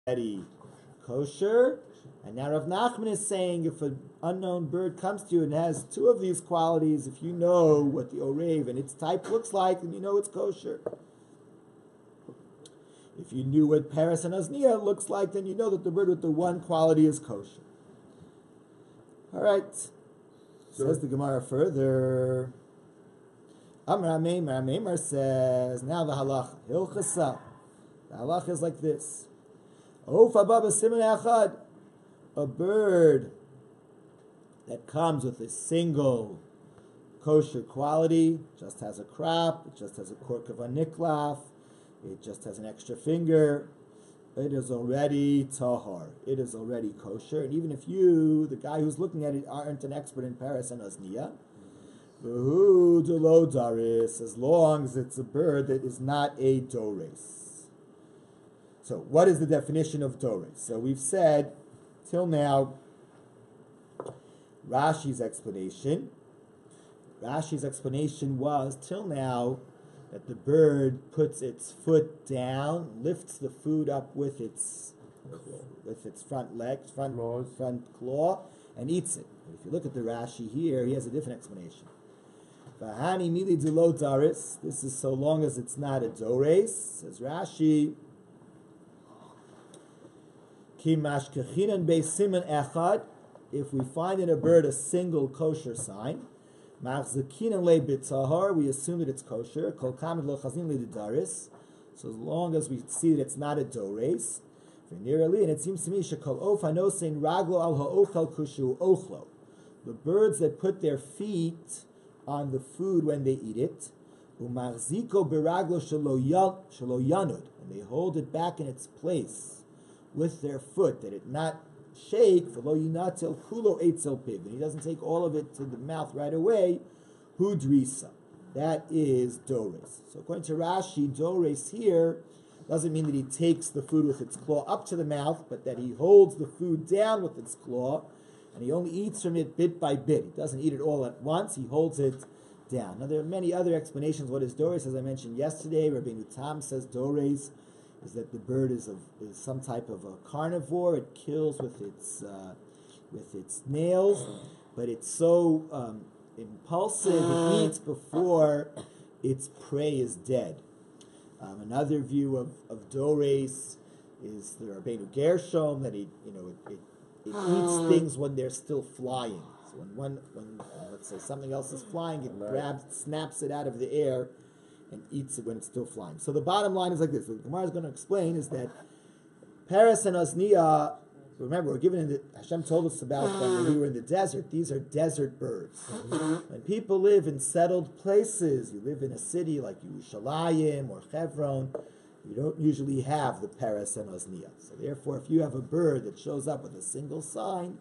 already kosher. And now Rav Nachman is saying if an unknown bird comes to you and has two of these qualities, if you know what the orev and its type looks like, then you know it's kosher. If you knew what Paris and Osnia looks like, then you know that the bird with the one quality is kosher. All right. Says the Gemara further. Amar Meimar says, now the halacha. Hilchasa. The halacha is like this. Ofa baba siman echad. A bird that comes with a single kosher quality, just has a crop, it just has a cork of a niklaf, it just has an extra finger, it is already tahar, it is already kosher. And even if you, the guy who's looking at it, aren't an expert in Paris and Osnia, as long as it's a bird that is not a dores. So what is the definition of dores? So we've said till now, Rashi's explanation was, till now, that the bird puts its foot down, lifts the food up with its front leg, front claw, and eats it. But if you look at the Rashi here, he has a different explanation. V'hani mili d'lo daris. This is so long as it's not a dores, says Rashi. If we find in a bird a single kosher sign, we assume that it's kosher. So as long as we see that it's not a dores, and it seems to me the birds that put their feet on the food when they eat it, and they hold it back in its place with their foot, that it not shake, and he doesn't take all of it to the mouth right away, hudrisa. That is dores. So according to Rashi, dores here doesn't mean that he takes the food with its claw up to the mouth, but that he holds the food down with its claw, and he only eats from it bit by bit. He doesn't eat it all at once, he holds it down. Now there are many other explanations what is dores. As I mentioned yesterday, Rabbi Tam says dores is that the bird is some type of a carnivore. It kills with its nails, but it's so impulsive. It eats before its prey is dead. Another view of dores is the Rabbeinu Gershom, that it eats things when they're still flying. So when let's say something else is flying, it snaps it out of the air and eats it when it's still flying. So the bottom line is like this. What the Gemara is going to explain is that Paris and Osnia, remember, we're given Hashem told us about them when we were in the desert. These are desert birds. When people live in settled places, you live in a city like Yerushalayim or Hebron, you don't usually have the Paris and Osnia. So therefore, if you have a bird that shows up with a single sign,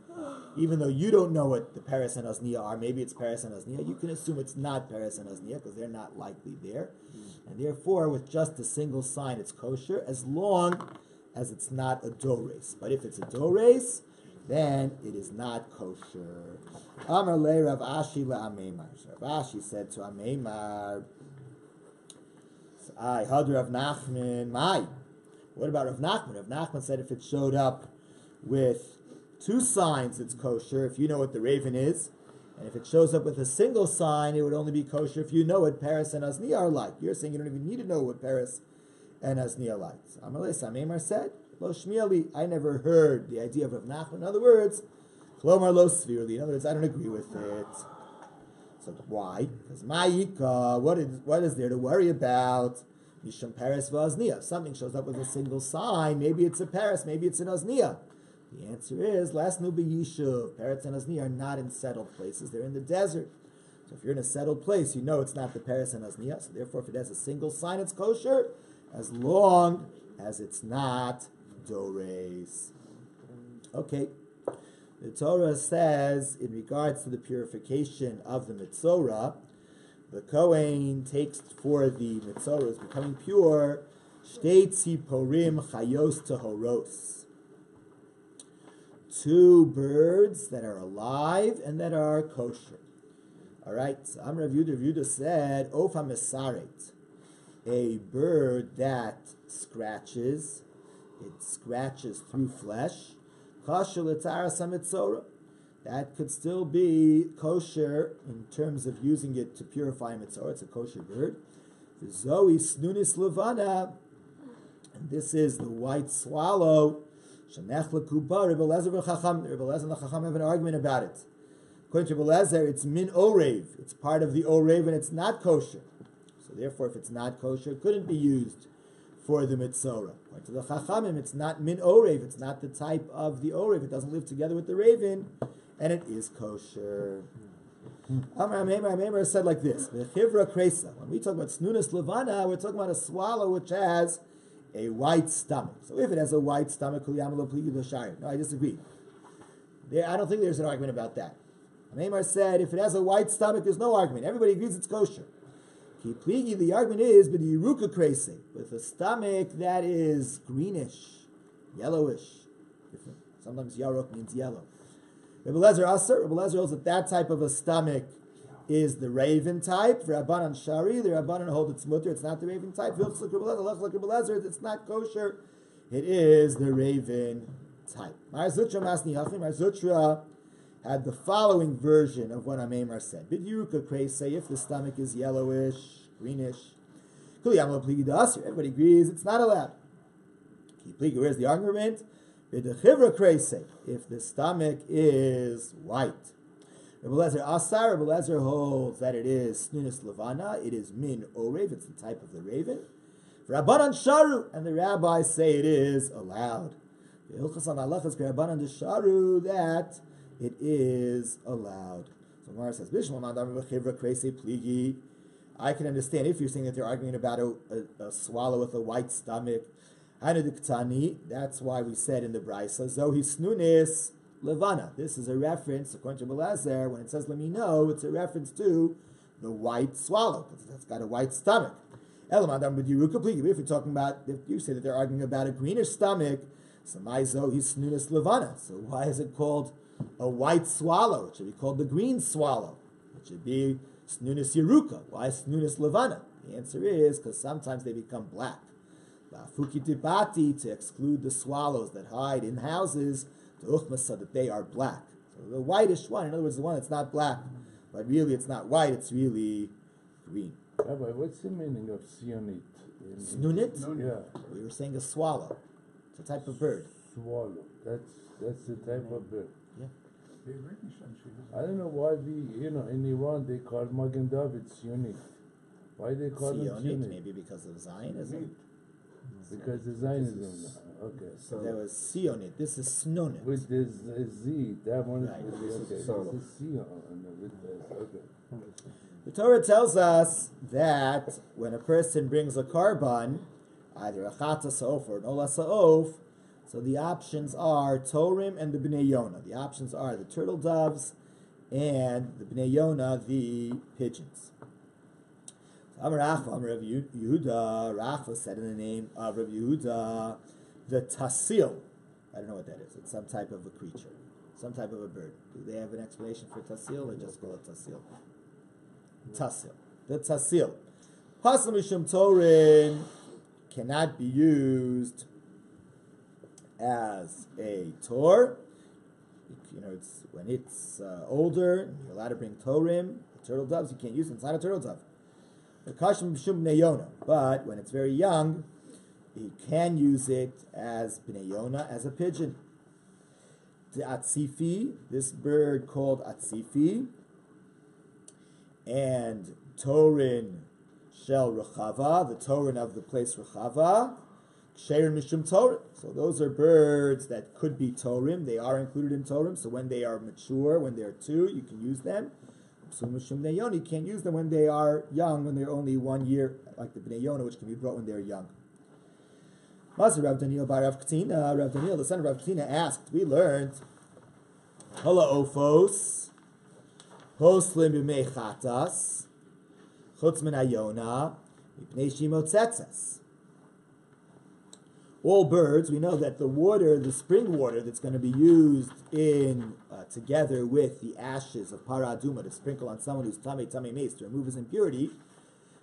even though you don't know what the Paris and Osnia are, maybe it's Paris and Osnia, you can assume it's not Paris and Osnia because they're not likely there. And therefore, with just a single sign, it's kosher as long as it's not a dores. But if it's a dores, then it is not kosher. Amar le Rav Ashi le'ameimar. Rav Ashi said to Ameimar, I had Rav Nachman. What about Rav Nachman? Rav Nachman said if it showed up with two signs, it's kosher if you know what the raven is. And if it shows up with a single sign, it would only be kosher if you know what Paris and Osnia are like. You're saying you don't even need to know what Paris and Osnia are like. Amalei Sameimar said, Lo Shmiali, I never heard the idea of Rav Nachman. In other words, Chlomar Lo Svirli. In other words, I don't agree with it. So why? Because Ma'ika, what is there to worry about? Mishum Paris v'Osnia. If something shows up with a single sign, maybe it's a Paris, maybe it's an Osnia. The answer is, Lasnu b'Yishuv. Paris and Osnia are not in settled places, they're in the desert. So if you're in a settled place, you know it's not the Paris and Osnia. So therefore, if it has a single sign, it's kosher, as long as it's not dores. Okay. The Torah says, in regards to the purification of the Mitzorah, the Kohen takes for the Mitzorahs becoming pure, Shtei Tziporim Chayos Tehoros. Two birds that are alive and that are kosher. All right, so Rav Yehuda said, Ofa Mesaret, a bird that scratches, it scratches through flesh, kosher l'taras hamitzora. That could still be kosher in terms of using it to purify mitzora. It's a kosher bird. The zoe snunis levana, and this is the white swallow. Shenech lekuba. Rebbe Lezer and the Chacham have an argument about it. According to Rebbe Lezer, it's min orev. It's part of the orev, and it's not kosher. So therefore, if it's not kosher, it couldn't be used for the mitzora. According to the Chachamim, it's not min orev. It's not the type of the orev. It doesn't live together with the raven, and it is kosher. Amar said like this: when we talk about snunas levana, we're talking about a swallow which has a white stomach. So if it has a white stomach, no, I disagree. I don't think there's an argument about that. Amar said if it has a white stomach, there's no argument. Everybody agrees it's kosher. The argument is with the Yeruka krese, with a stomach that is greenish, yellowish. Sometimes yarok means yellow. Rebbe Lezer holds that type of a stomach is the raven type. For Rabbanan Shari, the Rabbanan hold it's mutter. It's not the raven type. It's not kosher. It is the raven type. Mar Zutra had the following version of what Amemar said. B'diruka krese, if the stomach is yellowish, greenish. Everybody agrees it's not allowed. Where's the argument? If the stomach is white. Rabbi Lezer holds that it is snunis levana, it is min orev, it's the type of the raven. Rabbanan sharu, and the rabbis say it is allowed. That it is allowed. So Mara says, I can understand if you're saying that they're arguing about a swallow with a white stomach. That's why we said in the Brisa, Zohi Snunis Levana. This is a reference, according to Belazer, when it says let me know, it's a reference to the white swallow, because it's got a white stomach. If you're talking about, if you say that they're arguing about a greenish stomach, Zohi Snunis Levana. So why is it called a white swallow? It should be called the green swallow. It should be Snunis Yeruka. Why Snunis Levana? The answer is because sometimes they become black. To exclude the swallows that hide in houses, so that they are black. So the whitish one, in other words, the one that's not black, but really it's not white, it's really green. Rabbi, what's the meaning of sionit? Snunit? Yeah. We were saying a swallow. It's a type of bird. Swallow. That's the type of bird. Yeah. I don't know why in Iran they call Magen David sionit. Why they call them sionit? Maybe because of Zionism. Because the Zionism. Okay. So there was Sionit. This is Snunit. With this Z, that one right. is okay. This is Sion. Okay. The Torah tells us that when a person brings a korban, either a chatza sa'of or an ola sa'of, so the options are Torim and the Bnei Yonah. The options are the turtle doves and the Bnei Yonah, the pigeons. Amar Rachva, Amar Rav Yehuda, Rachva said in the name of Rav Yehuda, the tasil. I don't know what that is. It's some type of a creature, some type of a bird. Do they have an explanation for tasil, or just call it tasil? Tasil. The tasil. Pasal mishum torin cannot be used as a tor. It's when it's older, you're allowed to bring torim. The turtle doves, you can't use them. It's not a turtle dove. But when it's very young, you can use it as Bnei Yonah, as a pigeon. The Atzifi, this bird called Atzifi, and Torin Shel Rechava, the Torin of the place Rechava, Ksherin Mishum Torin. So those are birds that could be Torim. They are included in Torim. So when they are mature, when they're 2, you can use them. So Mishum Bnei Yonah, you can't use them when they are young, when they're only 1 year, like the Bnei Yonah, which can be brought when they're young. Rav Daniel bar Rav Katina, Rav Daniel, the son of Rav Katina, asked, we learned, Hala Ophos, Hoslim b'mei chatas, Chutz min hayona, mipnei shimotzetzes. All birds, we know that the water, the spring water that's going to be used in together with the ashes of paraduma to sprinkle on someone who's tamei mace to remove his impurity,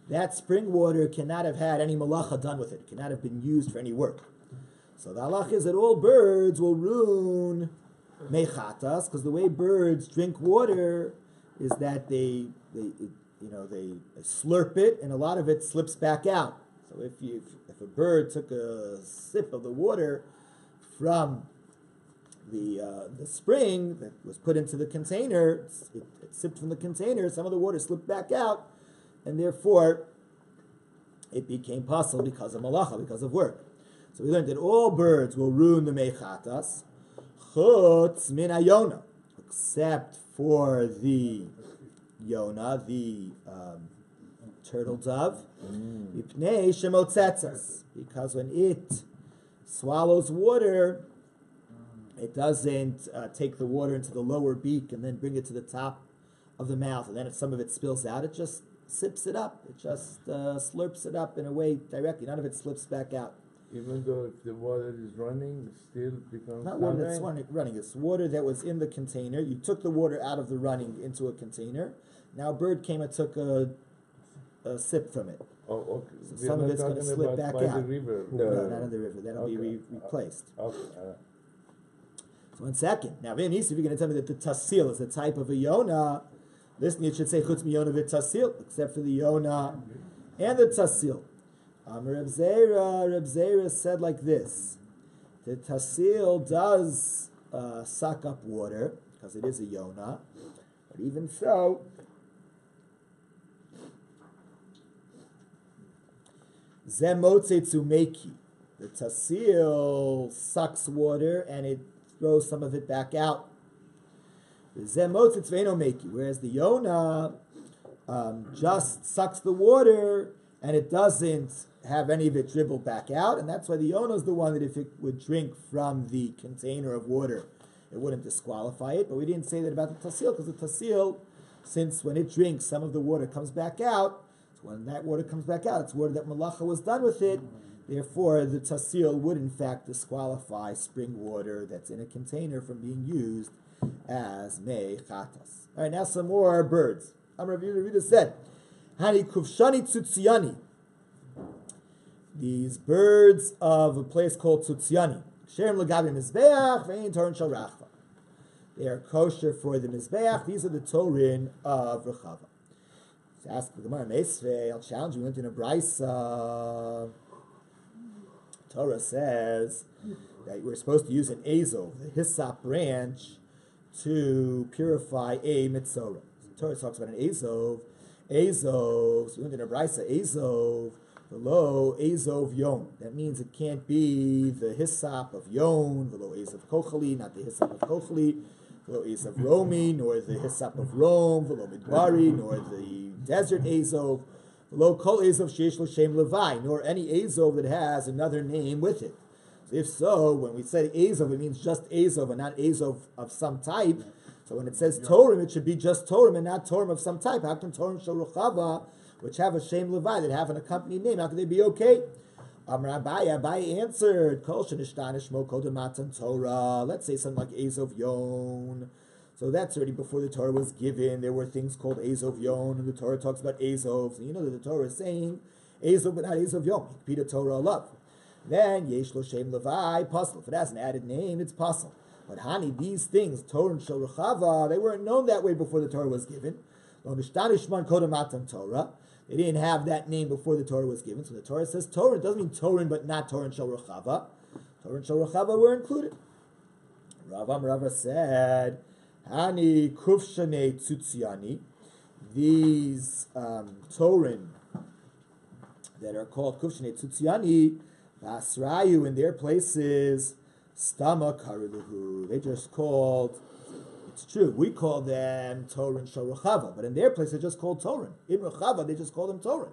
that spring water cannot have had any malacha done with it. It cannot have been used for any work. So the halach is that all birds will ruin mechatas, because the way birds drink water is that they slurp it, and a lot of it slips back out. So if a bird took a sip of the water from the spring that was put into the container, it sipped from the container, some of the water slipped back out, and therefore it became possible because of malacha, because of work. So we learned that all birds will ruin the mechatas, chutz min hayona, except for the yona, the turtle dove, mipnei shemotzetzas, because when it swallows water, it doesn't take the water into the lower beak and then bring it to the top of the mouth, and then if some of it spills out, it just sips it up. It just slurps it up in a way directly. None of it slips back out. Even though if the water is running, it still becomes... Not water that's running. It's water that was in the container. You took the water out of the running into a container. Now a bird came and took a sip from it. Oh, okay. So some of it's going to slip back out. The river. No, not in the river. That'll be replaced. Okay. So 1 second. Now, if you're going to tell me that the tasil is a type of a yona, listen, it should say chutz mi yona v'tasil, except for the yona and the tasil. Reb Zera said like this: the tasil does suck up water because it is a yona, but even so, zemotze tzumeki, the tasil sucks water and it throws some of it back out. Whereas the yona just sucks the water and it doesn't have any of it dribble back out, and that's why the yona is the one that if it would drink from the container of water, it wouldn't disqualify it. But we didn't say that about the tasil, because the tasil, since when it drinks, some of the water comes back out. So when that water comes back out, it's water that malacha was done with it. Therefore, the tasil would in fact disqualify spring water that's in a container from being used as mechatas. All right, now some more birds. Rabbi Yehuda said, "Hani kufshani tzutziani." These birds of a place called Tzutziani. Sherem legabi mizbeach ve'ein torin shel rachva. They are kosher for the mizbeach. These are the torin of rechava. Let's ask the Gemara Meisvei. I'll challenge you. We went in a brisa. Torah says that we're supposed to use an azov, the hyssop branch, to purify a mitzorah. So Torah talks about an azov. So we went in a brisa. Azov. V'lo azov yom. That means it can't be the hyssop of yon. V'lo azov kochali, not the hyssop of kochali. V'lo azov romi, nor the hyssop of Rome. V'lo midbari, nor the desert azov. V'lo kol azov sheish lo shem levai, nor any azov that has another name with it. So if so, when we say azov, it means just azov and not azov of some type. So when it says torim, it should be just torim and not torim of some type. How can torim shel ruchava, which have a shem levi, that have an accompanied name, how can they be okay? Abaye answered, Kol shenishtanish mo kodem matan Torah. Let's say something like Azov Yon. So that's already before the Torah was given. There were things called Azov Yon, and the Torah talks about Azov. So you know that the Torah is saying Azov, but not Azov Yon. Pita Torah love. Then Yesh lo shem levi, puzzle. If it has an added name, it's puzzle. But hani, these things, Torah and Shel Rechava, they weren't known that way before the Torah was given. Lo nishtanish man kodem matan Torah. They didn't have that name before the Torah was given. So the Torah says Torah. It doesn't mean Torah, but not Torah and Shel Rechava. Torah and Shel Rechava were included. Rava said, Hani kufshane tzutziani. These Torin that are called kufshane tzutziani, vasrayu in their places, stama kariluhu. They just called... It's true, we call them Torin Shel Rechava, but in their place they're just called Torin. In Rechava they just call them Torin.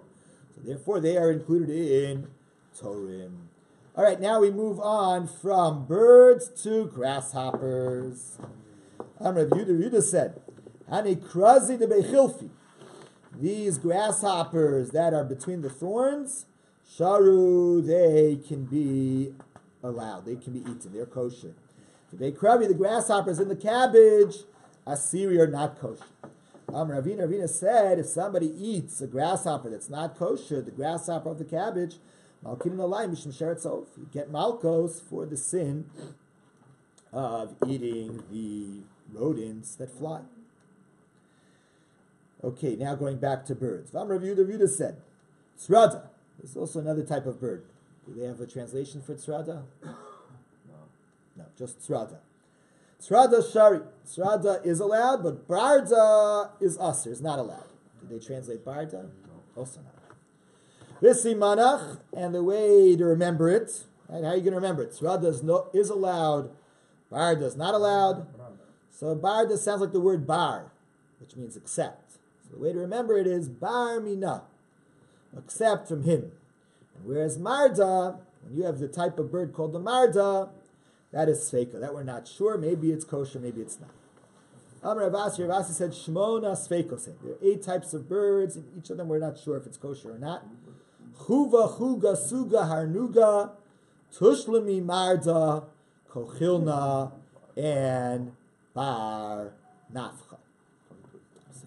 So therefore they are included in Torim. All right, now we move on from birds to grasshoppers. Rabbi Yehuda said, "Hani krazi de bechilfi." These grasshoppers that are between the thorns, sharu, they can be allowed. They can be eaten. They're kosher. They kravi, the grasshoppers in the cabbage, asiri are not kosher. Ravina said, if somebody eats a grasshopper that's not kosher, the grasshopper of the cabbage, Malkin alayim mishum sheretzov. You get malkos for the sin of eating the rodents that fly. Okay, now going back to birds. Vam Rav Yehuda said, tzrada. There's also another type of bird. Do they have a translation for tzrada? No, just tzrada. Tzrada shari. Tzrada is allowed, but barda is usher, is not allowed. Do they translate barda? No. Also not. V'simanach, and the way to remember it, right? How are you going to remember it? Tzrada is allowed, barda is not allowed. So barda sounds like the word bar, which means accept. So the way to remember it is bar mina, accept from him. And whereas marda, when you have the type of bird called the marda, that is sveika. That we're not sure. Maybe it's kosher, maybe it's not. Rav Asi said, Shmona sveikos. There are 8 types of birds, and each of them we're not sure if it's kosher or not. Chuva, chuga, suga, harnuga, tushlami, marda, kochilna, and bar nafcha.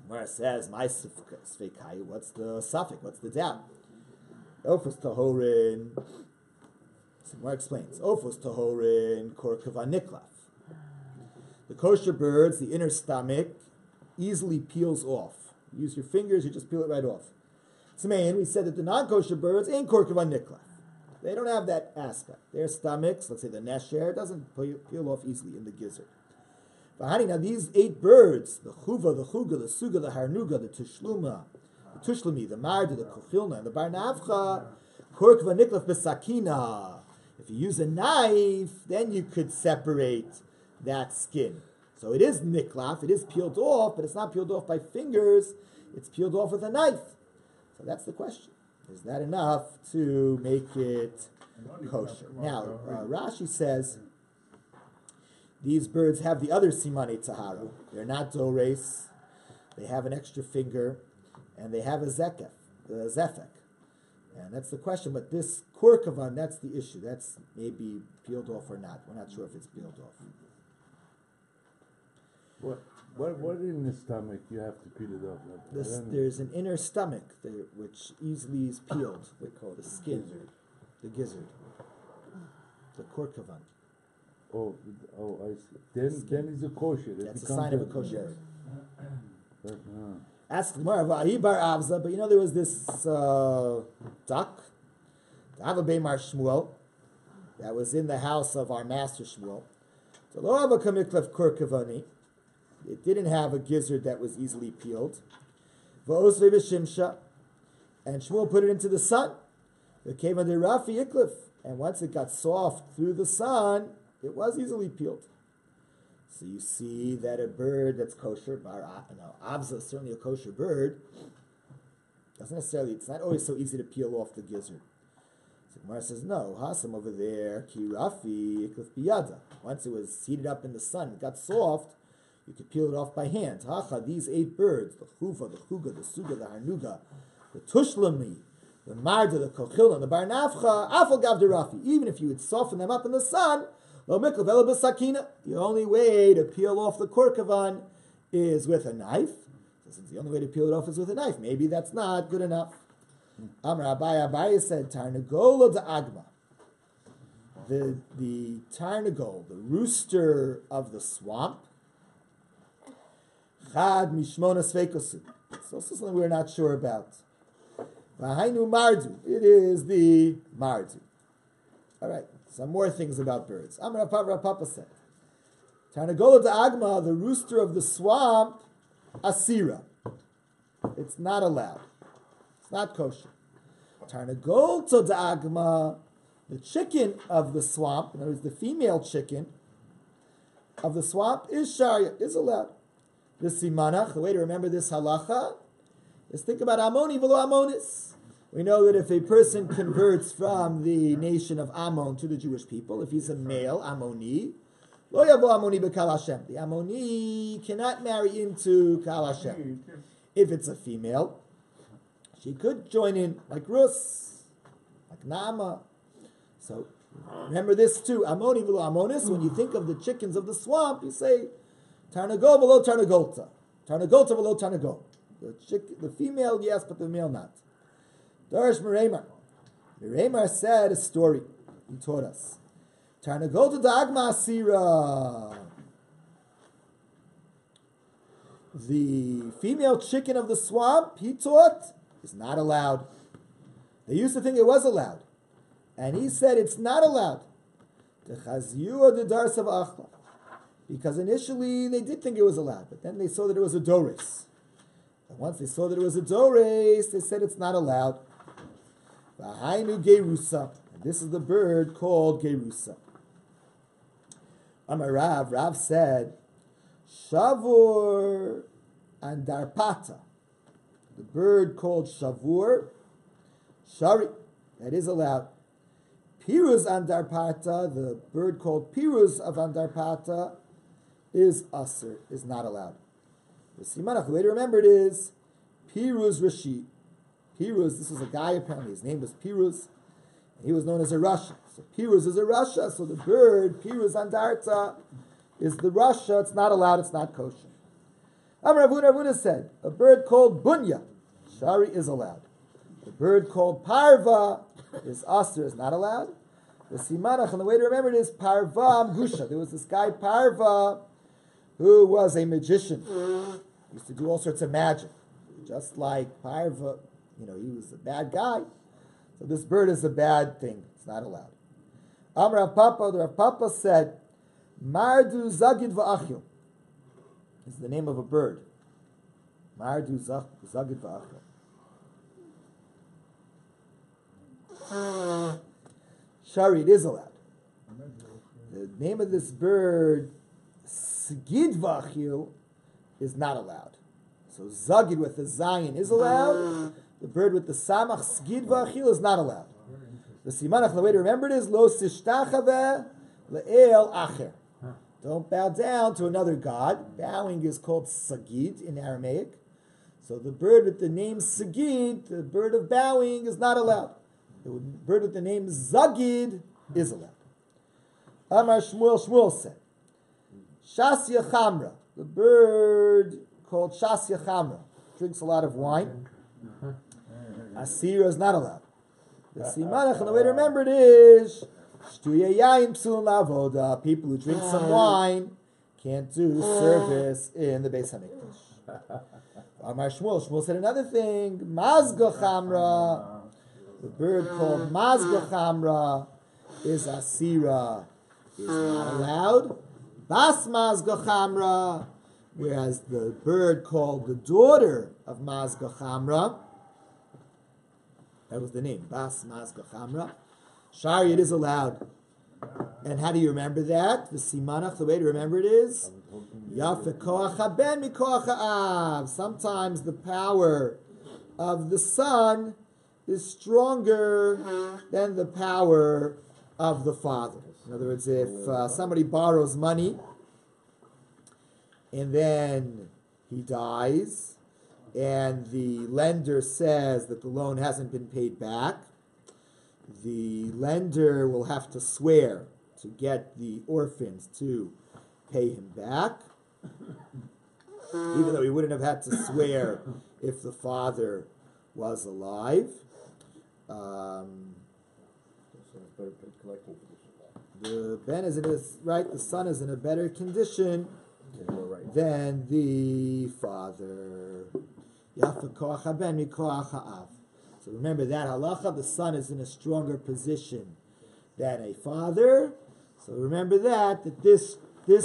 Gemara says, my sveikai, what's the suffix? What's the doubt? Ofus tahorin. Gemara explains, Ofus tahorin, korkava niklaf. The kosher birds, the inner stomach, easily peels off. You use your fingers, you just peel it right off. Tzmein, we said that the non-kosher birds ain't korkava niklaf. They don't have that aspect. Their stomachs, let's say the nesher, doesn't peel off easily in the gizzard. Now these 8 birds, the chuva, the chuga, the suga, the harnuga, the tushlumi, the marda, the kochilna, and the bar nafcha, korkva niklaf besakina. If you use a knife, then you could separate that skin. So it is niklaf, it is peeled off, but it's not peeled off by fingers, it's peeled off with a knife. So that's the question. Is that enough to make it kosher? Now, Rashi says, these birds have the other simane tahara. They're not dores, they have an extra finger, and they have a zefek. And that's the question, but this korkavan, that's the issue. That's maybe peeled off or not. We're not sure if it's peeled off. What in the stomach you have to peel it off? There's an inner stomach which easily is peeled. We call it the skin, the gizzard, the korkavan. Oh, I see. Then it's a kosher. That's a sign of a kosher. Ask Gemara, but you know there was this duck, the Ava Mar Shmuel, that was in the house of our master Shmuel. It didn't have a gizzard that was easily peeled. And Shmuel put it into the sun. And once it got soft through the sun, it was easily peeled. So you see that a bird that's kosher, Avza is certainly a kosher bird, doesn't necessarily, it's not always so easy to peel off the gizzard. So Gemara says, no, Hasam over there, Kirafi, Iklif Biyada. Once it was heated up in the sun, it got soft, you could peel it off by hand. Hacha, these 8 birds, the Chufa, the Chuga, the Suga, the Harnuga, the Tushlami, the Marda, the Kochilna, the Bar Nafcha, Afal Gav Rafi. Even if you would soften them up in the sun, the only way to peel off the korkavan is with a knife. So since the only way to peel it off is with a knife, maybe that's not good enough. Amar Abaye said, Tarnagola de Agma. The tarnagol, the rooster of the swamp, Chad Mishmona Sveikosu. It's also something we're not sure about. Vahainu Mardu. It is the Mardu. All right. Some more things about birds. Amar Papa said, Tarnagola de Agma, the rooster of the swamp, Asira. It's not allowed. It's not kosher. Tarnagol to de Agma, the chicken of the swamp, in other words, the female chicken of the swamp is sharia, is allowed. This simanach, the way to remember this halacha, is think about Ammoni v'lo Ammonis. We know that if a person converts from the nation of Ammon to the Jewish people, if he's a male, Ammoni, lo yavo Ammoni b'Kal Hashem. The Ammoni cannot marry into Kal Hashem. If it's a female, she could join in, like Rus, like Naama. So remember this too. Ammoni v'lo Ammonis. When you think of the chickens of the swamp, you say Tarnagol v'lo Tarnagolta. Tarnagolta v'lo Tarnagol. The female, yes, but the male not. Darish Merema. Reimar said a story. He taught us. Tarnagol dagma asira. The female chicken of the swamp, he taught, is not allowed. They used to think it was allowed. And he said it's not allowed. Because initially they did think it was allowed, but then they saw that it was a dores. And once they saw that it was a dores, they said it's not allowed. And this is the bird called gerusa. Amar Rav said, Shavur and Darpata, the bird called Shavur, Shari, that is allowed. Piruz and Darpata, the bird called Piruz of Andarpata, is asr, is not allowed. The Simanach, the way to remember it is Piruz Rashi. Piruz, this was a guy apparently, his name was Piruz, and he was known as a Rasha. So Piruz is a Rasha, so the bird, Piruz Andarta, is the Rasha, it's not allowed, it's not kosher. Amar Ravuna said, a bird called Bunya, Shari is allowed. A bird called Parva is asr, is not allowed. The Simanach, and the way to remember it is Parva Amgusha. There was this guy Parva who was a magician. He used to do all sorts of magic. Just like Parva, he was a bad guy. So this bird is a bad thing. It's not allowed. Amar Rav Papa, the Rav Papa said, Mardu Zagid Va'achil is the name of a bird. Mardu Zagid Va'achil. Shari, it is allowed. The name of this bird, Sigid Va'achil, is not allowed. So Zagid with the Zayin is allowed. The bird with the Samach, Sigid Va'achil, is not allowed. The Simanach, the way to remember it is Lo Sishtachave Le'el Acher. Don't bow down to another god. Bowing is called Sagid in Aramaic. So the bird with the name Sagid, the bird of bowing, is not allowed. The bird with the name Zagid is allowed. Amar Shmuel said, Shasya Chamra, the bird called Shasya Chamra, drinks a lot of wine. Asira is not allowed. The Simanach, and the way to remember it is Shtuya Yayin Psul Lavoda. People who drink some wine can't do service in the Beis Hamikdash. Amar Shmuel said another thing. Mazga Chamra, the bird called Mazga Chamra is Asira, is not allowed. Bas Mazga Chamra, whereas the bird called the daughter of Mazga Chamra, that was the name, Bas Mazga Chamra, Shari, it is allowed. And how do you remember that? The Simanach, the way to remember it is Yafe Koach HaBen Mikoach HaAv. Sometimes the power of the son is stronger than the power of the father. In other words, if somebody borrows money and then he dies and the lender says that the loan hasn't been paid back, the lender will have to swear to get the orphans to pay him back, even though he wouldn't have had to swear if the father was alive. The Ben is the son is in a better condition than the father. So remember that halacha, the son is in a stronger position than a father. So remember that this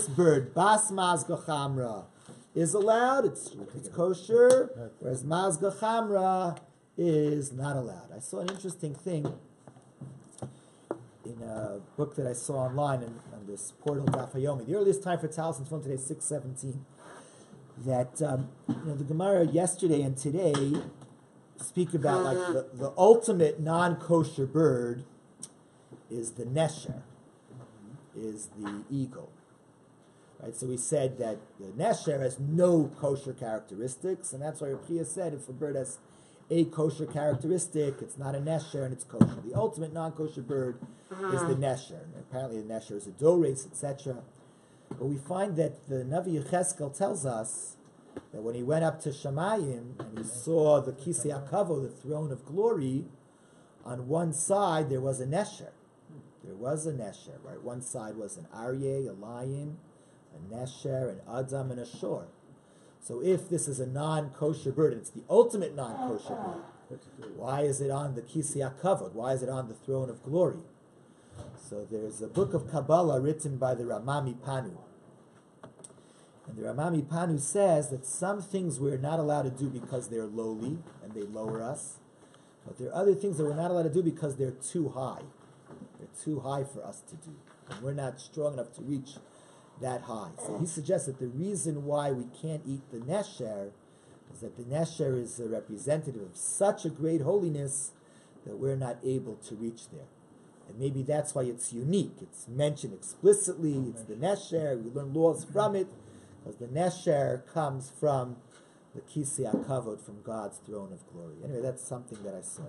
bird, Bas Mazga Chamra, is allowed, it's kosher, whereas Mazga Chamra is not allowed. I saw an interesting thing in a book that I saw online on this portal Daf Yomi. The earliest time for Tal since today is 6:17. That the Gemara yesterday and today speak about like the ultimate non-kosher bird is the nesher, is the eagle. Right? So we said that the nesher has no kosher characteristics, and that's why Rabbi said if a bird has a kosher characteristic, it's not a nesher and it's kosher. The ultimate non-kosher bird is the nesher. And apparently the nesher is a dores, etc. But we find that the Navi Yecheskel tells us that when he went up to Shamayim and he saw the Kisei HaKavod, the throne of glory, on one side there was a nesher. There was a nesher, right? One side was an aryeh, a lion, a nesher, an adam, and a shor. So if this is a non-kosher bird, and it's the ultimate non-kosher bird, why is it on the Kisei HaKavod? Why is it on the throne of glory? So there's a book of Kabbalah written by the Ramami Panu. And the Ramami Panu says that some things we're not allowed to do because they're lowly and they lower us. But there are other things that we're not allowed to do because they're too high. They're too high for us to do. And we're not strong enough to reach that high. So he suggests that the reason why we can't eat the nesher is that the nesher is a representative of such a great holiness that we're not able to reach there. And maybe that's why it's unique. It's mentioned explicitly. It's the nesher. We learn laws from it because the nesher comes from the Kisei HaKavod, from God's throne of glory. Anyway, that's something that I saw.